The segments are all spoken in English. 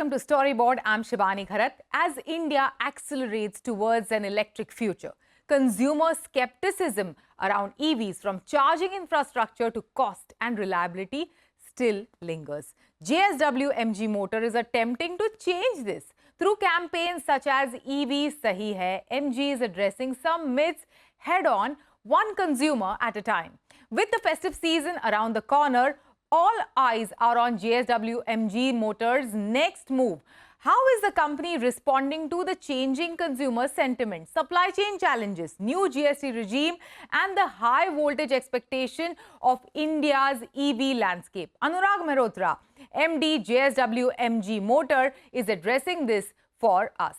welcome to Storyboard. I'm Shivani Kharat. As India accelerates towards an electric future, consumer skepticism around EVs, from charging infrastructure to cost and reliability, still lingers. JSW MG Motor is attempting to change this. Through campaigns such as EV Sahi Hai, MG is addressing some myths head-on, one consumer at a time. With the festive season around the corner, all eyes are on JSW MG Motor's next move. How is the company responding to the changing consumer sentiment, supply chain challenges, new GST regime, and the high voltage expectation of India's EV landscape? Anurag Mehrotra, MD JSW MG Motor, is addressing this for us.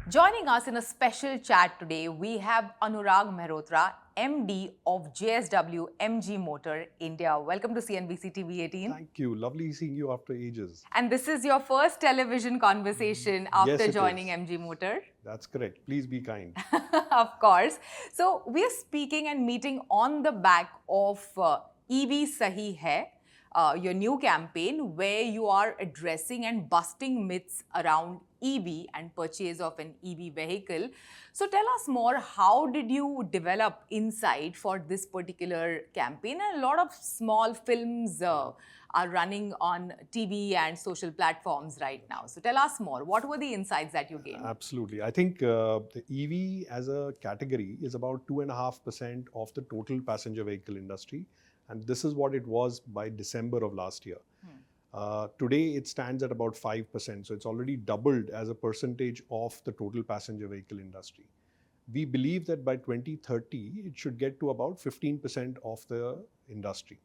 Joining us in a special chat today, we have Anurag Mehrotra, MD of JSW MG Motor, India. Welcome to CNBC TV 18. Thank you. Lovely seeing you after ages. And this is your first television conversation after joining MG Motor. That's correct. Please be kind. Of course. So we are speaking and meeting on the back of EV Sahi Hai, your new campaign where you are addressing and busting myths around EV and purchase of an EV vehicle. So tell us more, how did you develop insight for this particular campaign? And a lot of small films are running on TV and social platforms right now. So tell us more, what were the insights that you gained? Absolutely. I think the EV as a category is about 2.5% of the total passenger vehicle industry. And this is what it was by December of last year. Today, it stands at about 5%. So it's already doubled as a percentage of the total passenger vehicle industry. We believe that by 2030, it should get to about 15% of the industry.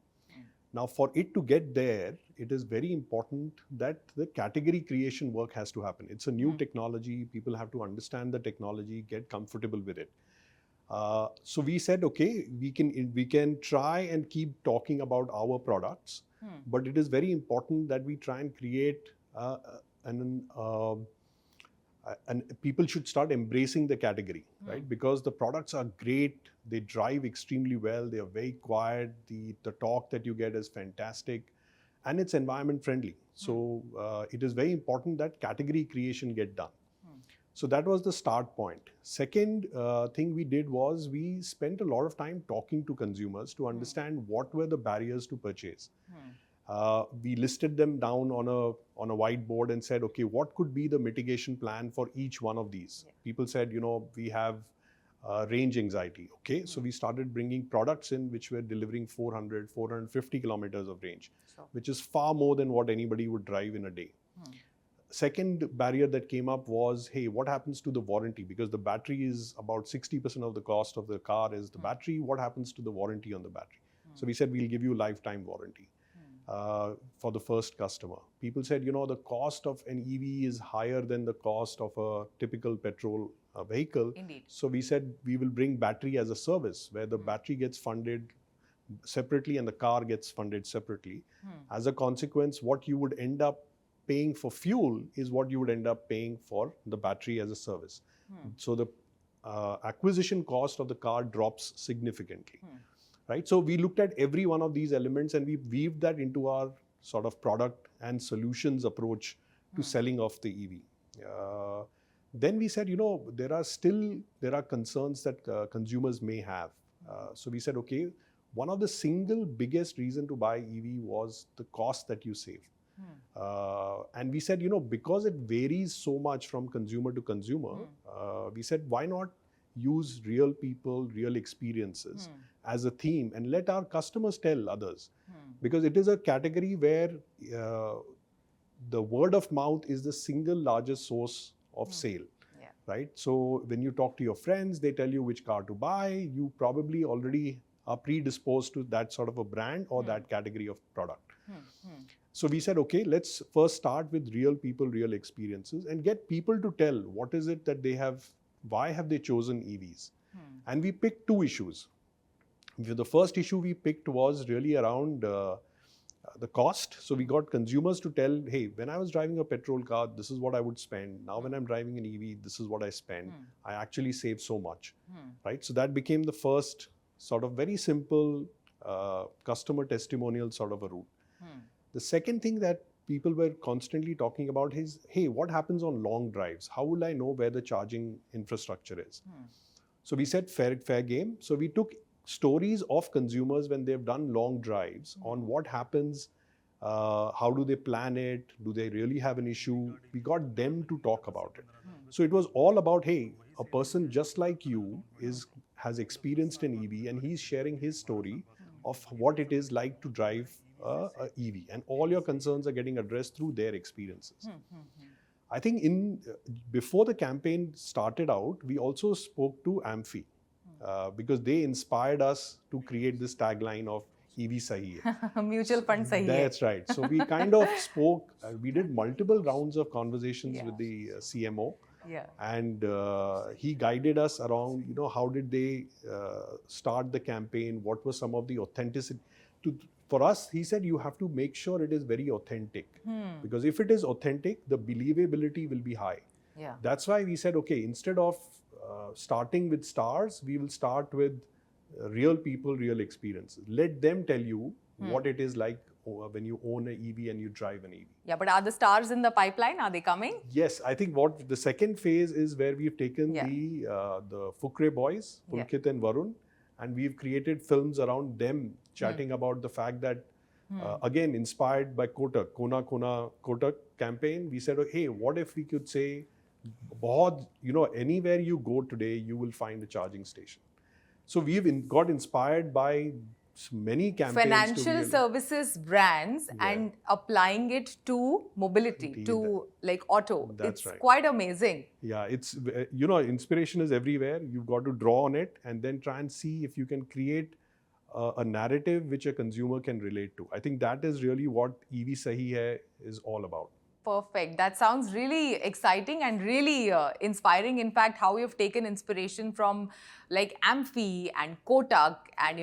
Now, for it to get there, it is very important that the category creation work has to happen. It's a new technology. People have to understand the technology, get comfortable with it. So we said, okay, we can try and keep talking about our products, but it is very important that we try and create and people should start embracing the category, right? Because the products are great, they drive extremely well, they are very quiet, the torque that you get is fantastic, and it's environment friendly. So it is very important that category creation get done. So that was the start point. Second thing we did was we spent a lot of time talking to consumers to understand what were the barriers to purchase. We listed them down on a whiteboard and said, okay, what could be the mitigation plan for each one of these? People said, you know, we have range anxiety. Okay, so we started bringing products in which were delivering 400, 450 kilometers of range, which is far more than what anybody would drive in a day. Second barrier that came up was, hey, what happens to the warranty? Because the battery is about 60% of the cost of the car is the battery. What happens to the warranty on the battery? So we said, we'll give you lifetime warranty for the first customer. People said, you know, the cost of an EV is higher than the cost of a typical petrol vehicle. Indeed. So we said, we will bring battery as a service where the battery gets funded separately and the car gets funded separately. As a consequence, what you would end up paying for fuel is what you would end up paying for the battery as a service. So the acquisition cost of the car drops significantly, right? So we looked at every one of these elements and we weaved that into our sort of product and solutions approach to selling of the EV. Then we said, you know, there are concerns that consumers may have. So we said, okay, one of the single biggest reason to buy EV was the cost that you save. And we said, you know, because it varies so much from consumer to consumer, we said, why not use real people, real experiences as a theme and let our customers tell others? Because it is a category where the word of mouth is the single largest source of sale, right? So when you talk to your friends, they tell you which car to buy, you probably already are predisposed to that sort of a brand or that category of product. So we said, okay, let's first start with real people, real experiences and get people to tell what is it that they have, why have they chosen EVs? And we picked two issues. The first issue we picked was really around the cost. So we got consumers to tell, hey, when I was driving a petrol car, this is what I would spend. Now when I'm driving an EV, this is what I spend. I actually save so much, right? So that became the first sort of very simple customer testimonial sort of a route. The second thing that people were constantly talking about is, hey, what happens on long drives? How will I know where the charging infrastructure is? So we said fair game. So we took stories of consumers when they've done long drives on what happens, how do they plan it, do they really have an issue? We got them to talk about it. So it was all about, hey, a person just like you has experienced an EV and he's sharing his story of what it is like to drive a EV, and all your concerns are getting addressed through their experiences. I think before the campaign started out, we also spoke to Amphi because they inspired us to create this tagline of EV Sahi Hai. Mutual fund sahi hai. That's right. So we kind of spoke, we did multiple rounds of conversations with the CMO. Yeah. And he guided us around, how did they start the campaign? What was some of the authenticity? For us, he said, you have to make sure it is very authentic. Because if it is authentic, the believability will be high. Yeah. That's why we said, okay, instead of starting with stars, we will start with real people, real experiences. Let them tell you what it is like when you own an EV and you drive an EV. Yeah, but are the stars in the pipeline? Are they coming? Yes, I think what the second phase is where we've taken the Fukre boys, Pulkit and Varun, and we've created films around them chatting about the fact that, again, inspired by Kotak, Kona Kona Kotak campaign, we said, hey, what if we could say, anywhere you go today, you will find a charging station. So we've got inspired by many campaigns. Financial services brands and applying it to mobility, to like auto. That's it's quite amazing. Yeah, it's, inspiration is everywhere. You've got to draw on it and then try and see if you can create a narrative which a consumer can relate to. I think that is really what EV Sahi Hai is all about. Perfect. That sounds really exciting and really inspiring. In fact, how you've taken inspiration from like Amphi and Kotak and,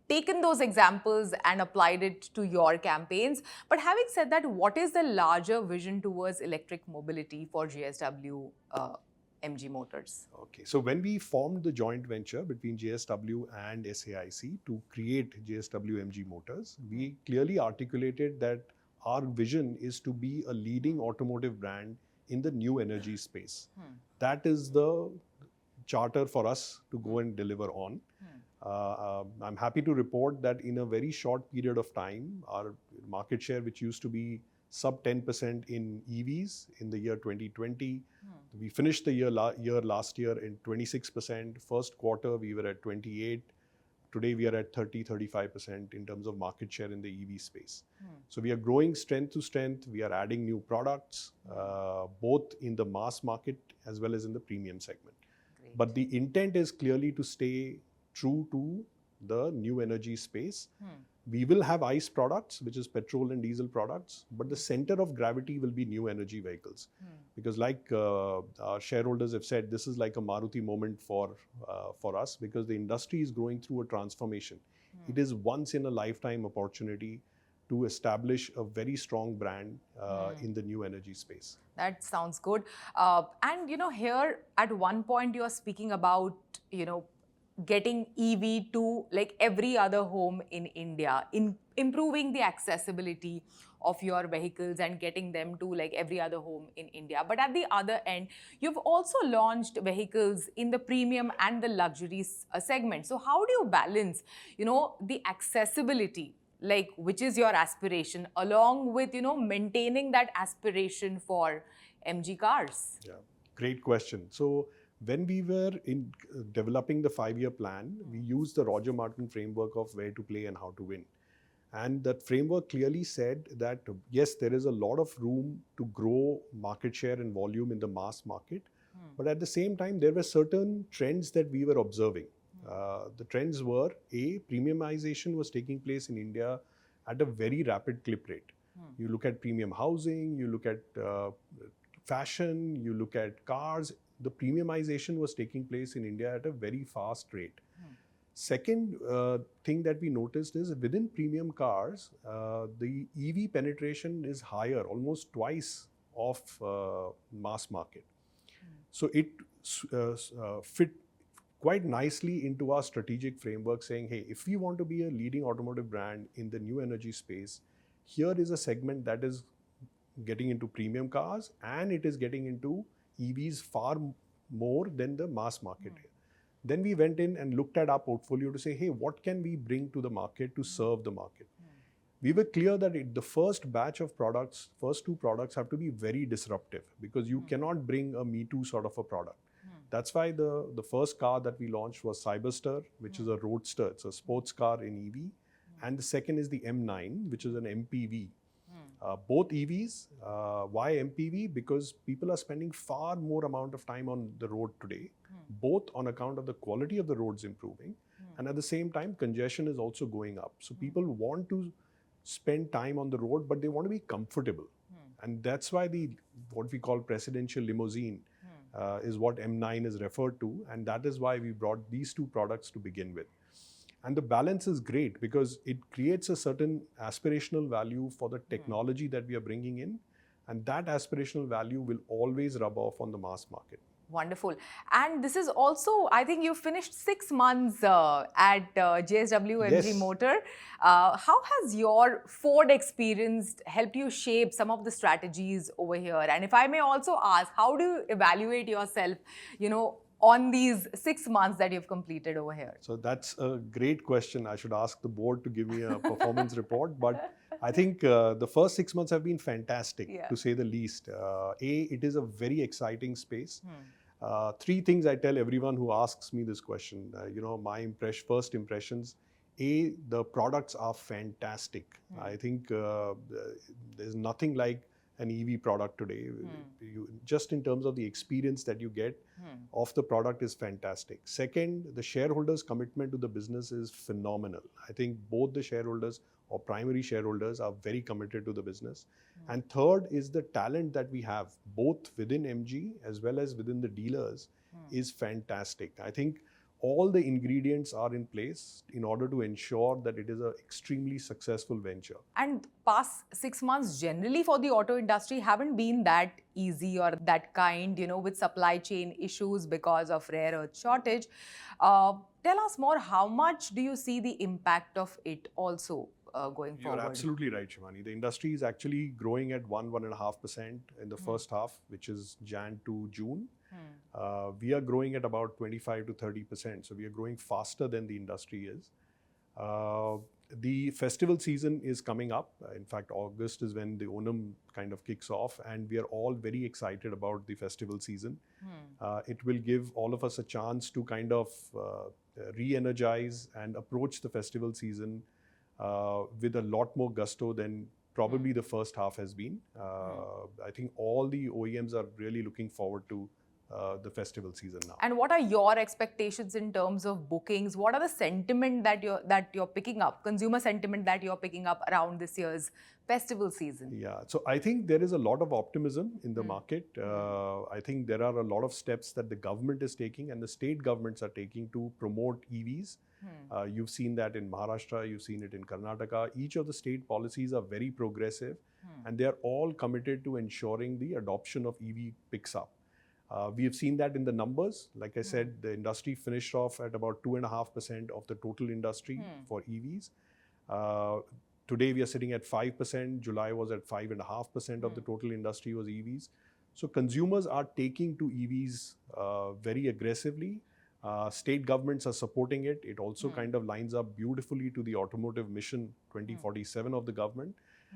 taken those examples and applied it to your campaigns. But having said that, what is the larger vision towards electric mobility for JSW MG Motors? Okay, so when we formed the joint venture between JSW and SAIC to create JSW MG Motors, we clearly articulated that our vision is to be a leading automotive brand in the new energy space. That is the charter for us to go and deliver on. I'm happy to report that in a very short period of time, our market share, which used to be sub 10% in EVs in the year 2020, we finished the year last year in 26%. First quarter, we were at 28%. Today, we are at 30-35% in terms of market share in the EV space. So we are growing strength to strength. We are adding new products, both in the mass market as well as in the premium segment. Great. But the intent is clearly to stay true to the new energy space. We will have ICE products, which is petrol and diesel products, but the center of gravity will be new energy vehicles. Because like our shareholders have said, this is like a Maruti moment for us, because the industry is going through a transformation. It is once in a lifetime opportunity to establish a very strong brand in the new energy space. That sounds good. And here at one point you're speaking about, getting EV to like every other home in India, improving the accessibility of your vehicles and getting them to like every other home in India. But at the other end, you've also launched vehicles in the premium and the luxury segment. So how do you balance, the accessibility, like which is your aspiration, along with, maintaining that aspiration for MG cars? Yeah, great question. So when we were in developing the 5-year plan, we used the Roger Martin framework of where to play and how to win. And that framework clearly said that, yes, there is a lot of room to grow market share and volume in the mass market. But at the same time, there were certain trends that we were observing. The trends were, premiumization was taking place in India at a very rapid clip rate. You look at premium housing, you look at fashion, you look at cars. The premiumization was taking place in India at a very fast rate. Second thing that we noticed is within premium cars, the EV penetration is higher, almost twice of mass market. So it fit quite nicely into our strategic framework saying, hey, if we want to be a leading automotive brand in the new energy space, here is a segment that is getting into premium cars, and it is getting into EVs far more than the mass market. Then we went in and looked at our portfolio to say, hey, what can we bring to the market to serve the market? We were clear that the first batch of products, first two products have to be very disruptive, because you cannot bring a Me Too sort of a product. That's why the first car that we launched was Cyberster, which is a roadster. It's a sports car in EV. And the second is the M9, which is an MPV. Both EVs. Why MPV? Because people are spending far more amount of time on the road today, both on account of the quality of the roads improving, and at the same time, congestion is also going up. So people want to spend time on the road, but they want to be comfortable. And that's why what we call presidential limousine is what M9 is referred to. And that is why we brought these two products to begin with. And the balance is great because it creates a certain aspirational value for the technology that we are bringing in. And that aspirational value will always rub off on the mass market. Wonderful. And this is also, I think you finished 6 months at JSW MG Yes. Motor. How has your Ford experience helped you shape some of the strategies over here? And if I may also ask, how do you evaluate yourself, on these 6 months that you've completed over here? So that's a great question. I should ask the board to give me a performance report. But I think the first 6 months have been fantastic, to say the least. It is a very exciting space. Three things I tell everyone who asks me this question. My first impressions. The products are fantastic. I think there's nothing like an EV product today. Just in terms of the experience that you get of the product is fantastic. Second, the shareholders' commitment to the business is phenomenal. I think both the shareholders or primary shareholders are very committed to the business. And third is the talent that we have, both within MG as well as within the dealers, is fantastic. I think all the ingredients are in place in order to ensure that it is an extremely successful venture. And past 6 months generally for the auto industry haven't been that easy or that kind, with supply chain issues because of rare earth shortage. Tell us more, how much do you see the impact of it also going forward? You're absolutely right, Shivani. The industry is actually growing at 1.5% in the first half, which is Jan to June. We are growing at about 25 to 30%. So we are growing faster than the industry is. The festival season is coming up. In fact, August is when the Onam kind of kicks off, and we are all very excited about the festival season. It will give all of us a chance to kind of re-energize and approach the festival season with a lot more gusto than probably the first half has been. I think all the OEMs are really looking forward to the festival season now. And what are your expectations in terms of bookings? What are the sentiment that you're picking up, consumer sentiment that you're picking up around this year's festival season? Yeah, so I think there is a lot of optimism in the market. I think there are a lot of steps that the government is taking and the state governments are taking to promote EVs. You've seen that in Maharashtra, you've seen it in Karnataka. Each of the state policies are very progressive, and they are all committed to ensuring the adoption of EV picks up. We have seen that in the numbers. Like I said, the industry finished off at about 2.5% of the total industry for EVs. Today we are sitting at 5%. July was at 5.5% of the total industry was EVs. So consumers are taking to EVs very aggressively. State governments are supporting it. It also kind of lines up beautifully to the automotive mission 2047 of the government.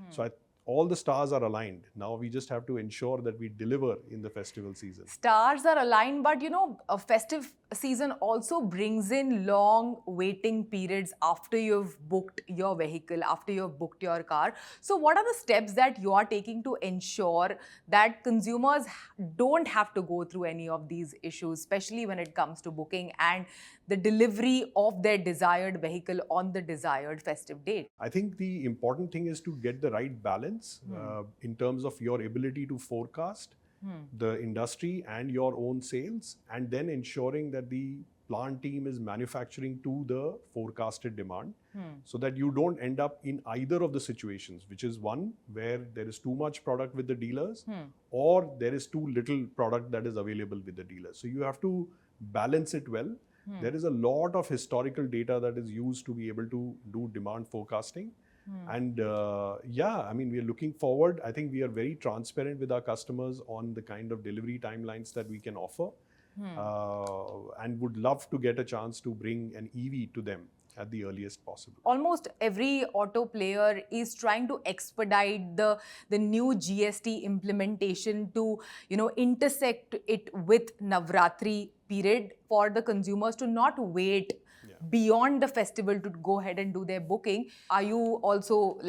So all the stars are aligned. Now we just have to ensure that we deliver in the festival season. Stars are aligned, but a festive season also brings in long waiting periods after you've booked your vehicle, after you've booked your car. So what are the steps that you are taking to ensure that consumers don't have to go through any of these issues, especially when it comes to booking and the delivery of their desired vehicle on the desired festive date? I think the important thing is to get the right balance in terms of your ability to forecast the industry and your own sales, and then ensuring that the plant team is manufacturing to the forecasted demand so that you don't end up in either of the situations, which is one where there is too much product with the dealers or there is too little product that is available with the dealers. So you have to balance it well. There is a lot of historical data that is used to be able to do demand forecasting. And yeah, I mean, we are looking forward. I think we are very transparent with our customers on the kind of delivery timelines that we can offer, and would love to get a chance to bring an EV to them at the earliest possible. Almost every auto player is trying to expedite the new GST implementation to, intersect it with Navratri period for the consumers to not wait beyond the festival to go ahead and do their booking. Are you also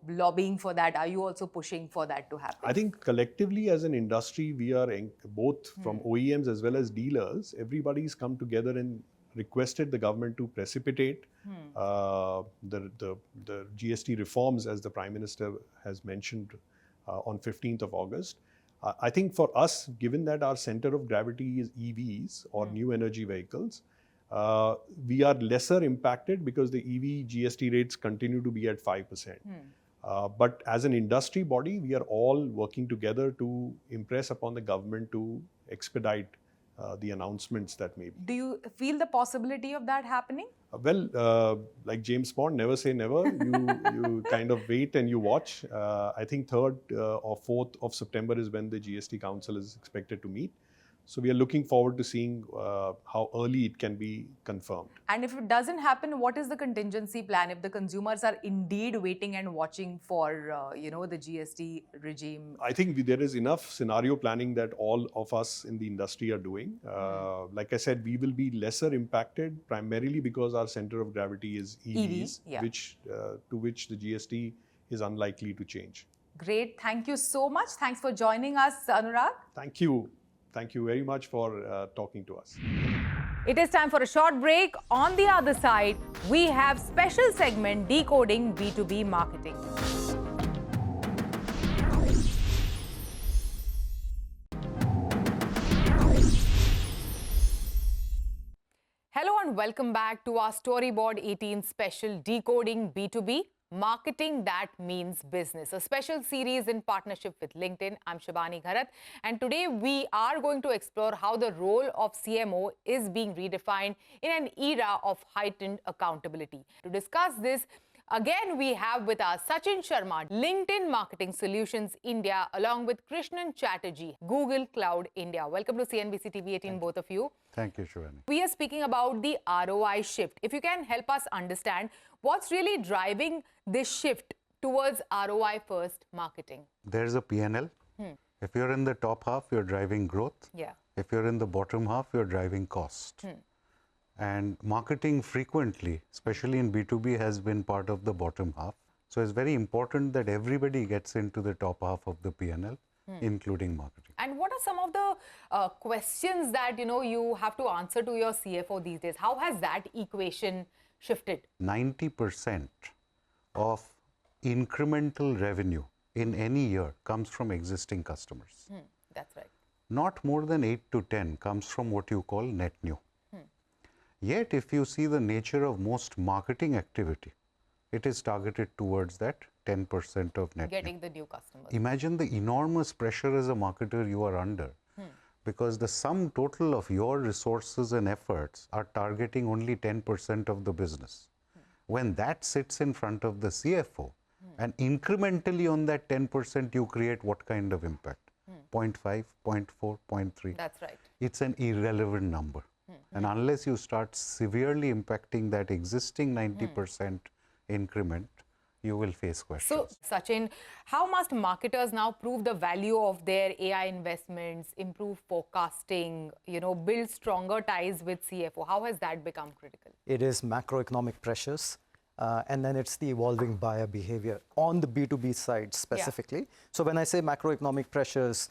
lobbying for that? Are you also pushing for that to happen? I think collectively as an industry, we are both from OEMs as well as dealers, everybody's come together and requested the government to precipitate the GST reforms, as the Prime Minister has mentioned on 15th of August. I think for us, given that our center of gravity is EVs or new energy vehicles, we are lesser impacted because the EV GST rates continue to be at 5%. But as an industry body, we are all working together to impress upon the government to expedite the announcements that may be. Do you feel the possibility of that happening? Well, like James Bond, never say never. You kind of wait and you watch. I think 3rd or 4th of September is when the GST Council is expected to meet. So we are looking forward to seeing how early it can be confirmed. And if it doesn't happen, what is the contingency plan if the consumers are indeed waiting and watching for the GST regime? I think there is enough scenario planning that all of us in the industry are doing. Like I said, we will be lesser impacted primarily because our center of gravity is EVs, to which the GST is unlikely to change. Great. Thank you so much. Thanks for joining us, Anurag. Thank you. Thank you very much for talking to us. It is time for a short break. On the other side, we have special segment Decoding B2B Marketing. Hello and welcome back to our Storyboard 18 special Decoding B2B Marketing That Means Business, a special series in partnership with LinkedIn. I'm Shibani Gharat, and today we are going to explore how the role of CMO is being redefined in an era of heightened accountability. To discuss this, again, we have with us Sachin Sharma, LinkedIn Marketing Solutions India, along with Krishnan Chatterjee, Google Cloud India. Welcome to CNBC TV 18, both of you. Thank you, Shivani. We are speaking about the ROI shift. If you can help us understand what's really driving this shift towards ROI first marketing. There's a P&L. If you're in the top half, you're driving growth. Yeah. If you're in the bottom half, you're driving cost. And marketing frequently, especially in B2B, has been part of the bottom half. So it's very important that everybody gets into the top half of the P&L, including marketing. And what are some of the questions that you have to answer to your CFO these days? How has that equation shifted? 90% of incremental revenue in any year comes from existing customers. That's right. Not more than 8 to 10 comes from what you call net new. Yet, if you see the nature of most marketing activity, it is targeted towards that 10% of net Getting new. the new customers. Imagine the enormous pressure as a marketer you are under, because the sum total of your resources and efforts are targeting only 10% of the business. When that sits in front of the CFO, and incrementally on that 10% you create what kind of impact? 0.5, 0.4, 0.3. That's right. It's an irrelevant number. And unless you start severely impacting that existing 90% increment, you will face questions. So, Sachin, how must marketers now prove the value of their AI investments, improve forecasting, build stronger ties with CFO? How has that become critical? It is macroeconomic pressures, and then it's the evolving buyer behavior on the B2B side specifically. So when I say macroeconomic pressures,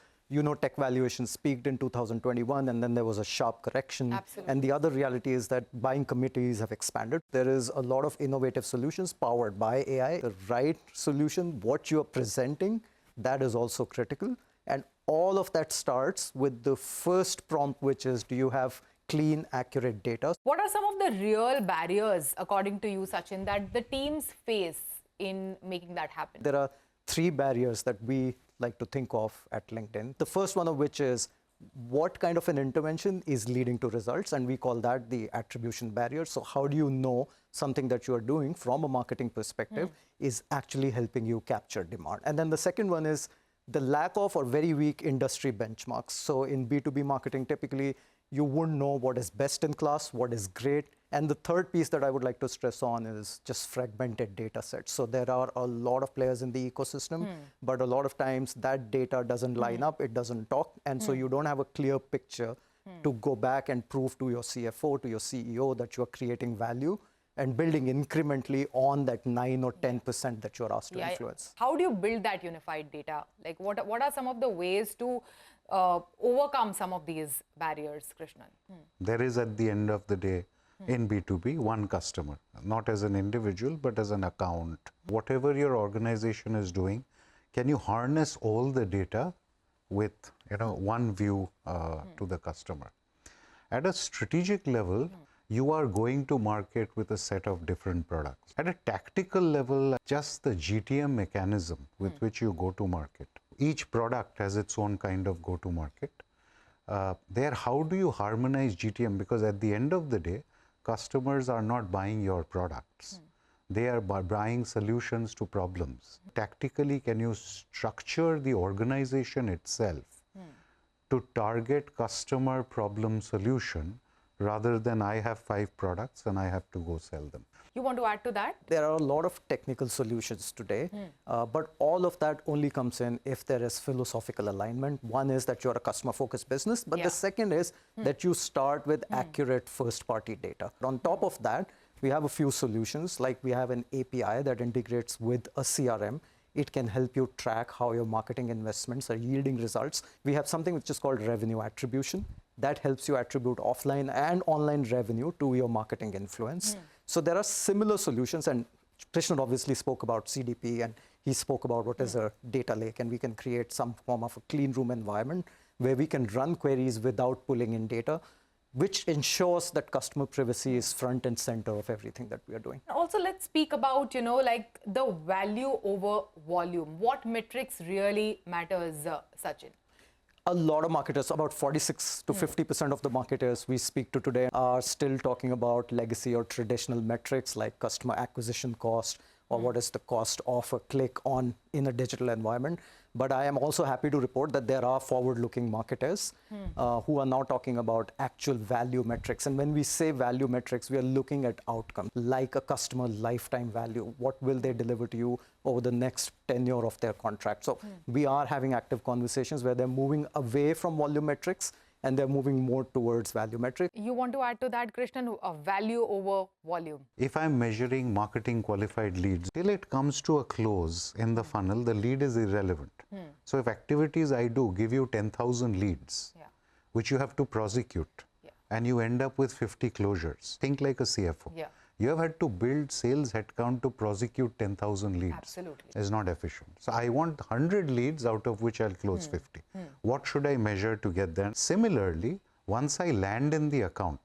tech valuations peaked in 2021, and then there was a sharp correction. Absolutely. And the other reality is that buying committees have expanded. There is a lot of innovative solutions powered by AI. The right solution, what you are presenting, that is also critical. And all of that starts with the first prompt, which is, do you have clean, accurate data? What are some of the real barriers, according to you, Sachin, that the teams face in making that happen? There are 3 barriers that we like to think of at LinkedIn. The first one of which is, what kind of an intervention is leading to results, and we call that the attribution barrier. So how do you know something that you are doing from a marketing perspective is actually helping you capture demand? And then the second one is the lack of or very weak industry benchmarks. So in B2B marketing, typically you wouldn't know what is best in class, what is great. And the third piece that I would like to stress on is just fragmented data sets. So there are a lot of players in the ecosystem, but a lot of times that data doesn't line up, it doesn't talk. And so you don't have a clear picture to go back and prove to your CFO, to your CEO that you're creating value and building incrementally on that 9 or 10% that you're asked to influence. How do you build that unified data? Like what are some of the ways to overcome some of these barriers, Krishnan? There is, at the end of the day, in B2B, one customer, not as an individual, but as an account. Whatever your organization is doing, can you harness all the data with one view to the customer? At a strategic level, you are going to market with a set of different products. At a tactical level, just the GTM mechanism with which you go to market. Each product has its own kind of go to market. How do you harmonize GTM? Because at the end of the day, customers are not buying your products. They are buying solutions to problems. Tactically, can you structure the organization itself to target customer problem solution rather than I have 5 products and I have to go sell them? You want to add to that? There are a lot of technical solutions today, but all of that only comes in if there is philosophical alignment. One is that you're a customer-focused business, but the second is that you start with accurate first-party data. On top of that, we have a few solutions, like we have an API that integrates with a CRM. It can help you track how your marketing investments are yielding results. We have something which is called revenue attribution. That helps you attribute offline and online revenue to your marketing influence. So there are similar solutions, and Krishnan obviously spoke about CDP, and he spoke about what is a data lake, and we can create some form of a clean room environment where we can run queries without pulling in data, which ensures that customer privacy is front and center of everything that we are doing. Also, let's speak about, like the value over volume. What metrics really matters, Sachin? A lot of marketers, about 46 to 50% of the marketers we speak to today are still talking about legacy or traditional metrics like customer acquisition cost or what is the cost of a click on in a digital environment. But I am also happy to report that there are forward-looking marketers who are now talking about actual value metrics. And when we say value metrics, we are looking at outcomes like a customer lifetime value. What will they deliver to you over the next tenure of their contract? So we are having active conversations where they're moving away from volume metrics and they're moving more towards value metrics. You want to add to that, Krishnan, value over volume? If I'm measuring marketing qualified leads, till it comes to a close in the funnel, the lead is irrelevant. So if activities I do give you 10,000 leads, which you have to prosecute, and you end up with 50 closures, think like a CFO. You have had to build sales headcount to prosecute 10,000 leads. Absolutely. It's not efficient. So I want 100 leads out of which I'll close 50. What should I measure to get there? Similarly, once I land in the account,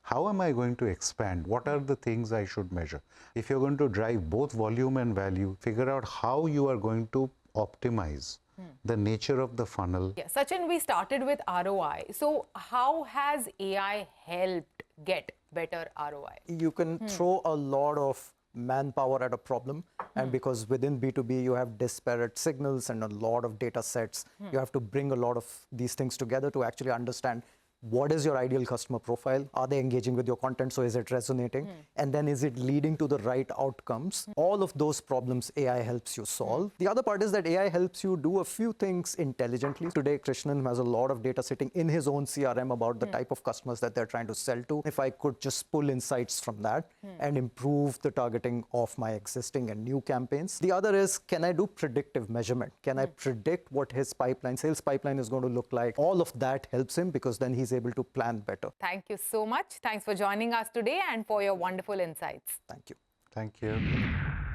how am I going to expand? What are the things I should measure? If you're going to drive both volume and value, figure out how you are going to optimize the nature of the funnel. Yeah, Sachin, we started with ROI. So how has AI helped get better ROI? You can throw a lot of manpower at a problem, and because within B2B you have disparate signals and a lot of data sets, you have to bring a lot of these things together to actually understand what is your ideal customer profile? Are they engaging with your content? So is it resonating? And then is it leading to the right outcomes? All of those problems AI helps you solve. The other part is that AI helps you do a few things intelligently. Today, Krishnan has a lot of data sitting in his own CRM about the type of customers that they're trying to sell to. If I could just pull insights from that and improve the targeting of my existing and new campaigns. The other is, can I do predictive measurement? Can I predict what his sales pipeline is going to look like? All of that helps him because then he's able to plan better. Thank you so much. Thanks for joining us today and for your wonderful insights. Thank you. Thank you.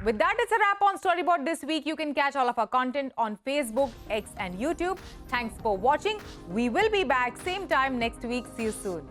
With that, it's a wrap on Storyboard this week. You can catch all of our content on Facebook, X and YouTube. Thanks for watching. We will be back same time next week. See you soon.